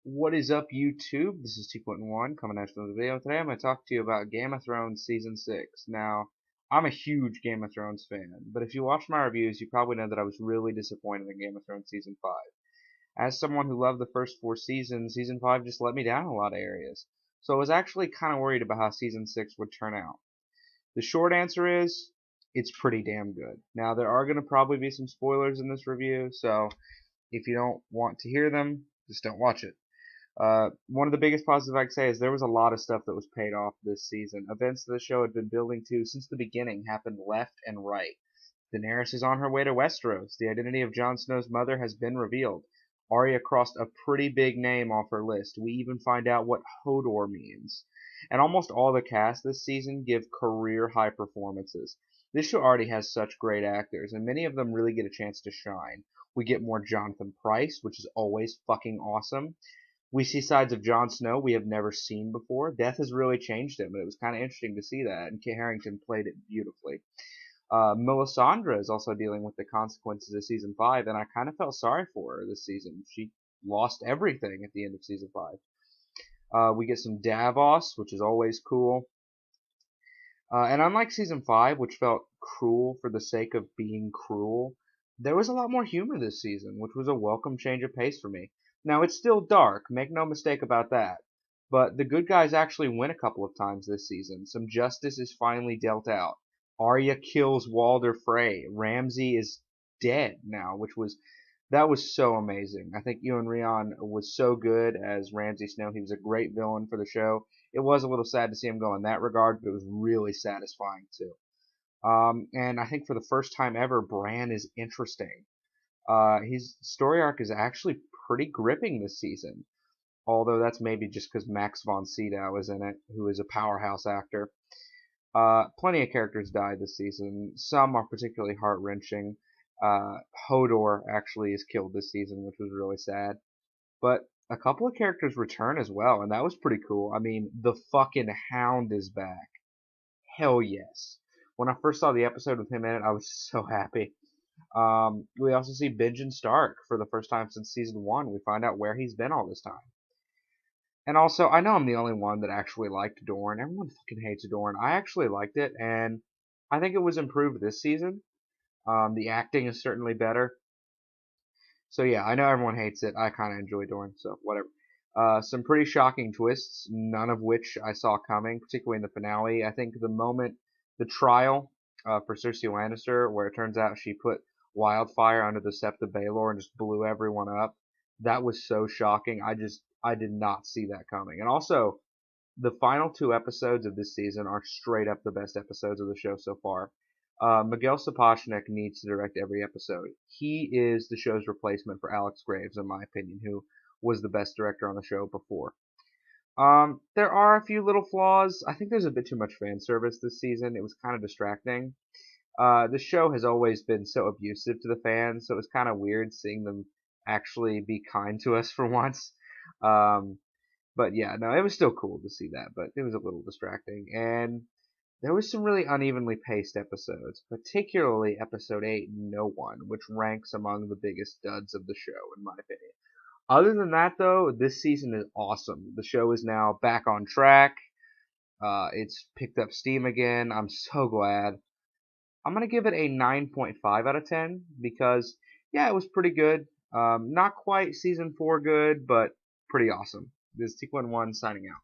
What is up, YouTube? This is T.1 coming at you with a video. Today I'm going to talk to you about Game of Thrones Season 6. Now, I'm a huge Game of Thrones fan, but if you watch my reviews, you probably know that I was really disappointed in Game of Thrones Season 5. As someone who loved the first 4 seasons, Season 5 just let me down in a lot of areas. So I was actually kind of worried about how Season 6 would turn out. The short answer is, it's pretty damn good. Now, there are going to probably be some spoilers in this review, so if you don't want to hear them, just don't watch it. One of the biggest positives I can say is there was a lot of stuff that was paid off this season. Events that the show had been building to since the beginning happened left and right. Daenerys is on her way to Westeros. The identity of Jon Snow's mother has been revealed. Arya crossed a pretty big name off her list. We even find out what Hodor means. And almost all the cast this season give career high performances. This show already has such great actors, and many of them really get a chance to shine. We get more Jonathan Pryce, which is always fucking awesome. We see sides of Jon Snow we have never seen before. Death has really changed him, and it was kind of interesting to see that, and Kit Harington played it beautifully. Melisandre is also dealing with the consequences of Season 5, and I kind of felt sorry for her this season. She lost everything at the end of Season 5. We get some Davos, which is always cool. And unlike Season 5, which felt cruel for the sake of being cruel, there was a lot more humor this season, which was a welcome change of pace for me. Now, it's still dark, make no mistake about that, but the good guys actually win a couple of times this season. Some justice is finally dealt out. Arya kills Walder Frey. Ramsay is dead now, that was so amazing. I think Ewan Rion was so good as Ramsay Snow. He was a great villain for the show. It was a little sad to see him go in that regard, but it was really satisfying too. And I think for the first time ever, Bran is interesting. His story arc is actually pretty gripping this season, although that's maybe just because Max von Sydow is in it, who is a powerhouse actor. Plenty of characters died this season. Some are particularly heart-wrenching. Hodor actually is killed this season, which was really sad. But a couple of characters return as well, and that was pretty cool. I mean, the fucking Hound is back. Hell yes. When I first saw the episode with him in it, I was so happy. We also see Benjen Stark for the first time since season 1. We find out where he's been all this time. And also, I know I'm the only one that actually liked Dorne. Everyone fucking hates Dorne. I actually liked it, and I think it was improved this season. The acting is certainly better. So yeah, I know everyone hates it. I kind of enjoy Dorne, so whatever. Some pretty shocking twists, none of which I saw coming, particularly in the finale. I think the trial for Cersei Lannister, where it turns out she put wildfire under the Sept of Baelor and just blew everyone up, that was so shocking. I did not see that coming. And also, the final 2 episodes of this season are straight up the best episodes of the show so far. Miguel Sapochnik needs to direct every episode. He is the show's replacement for Alex Graves, in my opinion, who was the best director on the show before. There are a few little flaws. I think there's a bit too much fan service this season. It was kind of distracting. The show has always been so abusive to the fans, so it was kind of weird seeing them actually be kind to us for once. Um, but yeah, no, it was still cool to see that, but it was a little distracting. And there was some really unevenly paced episodes, particularly episode 8, No One, which ranks among the biggest duds of the show, in my opinion. Other than that, though, this season is awesome. The show is now back on track. It's picked up steam again. I'm so glad. I'm going to give it a 9.5 out of 10 because, yeah, it was pretty good. Not quite season 4 good, but pretty awesome. This is T1 signing out.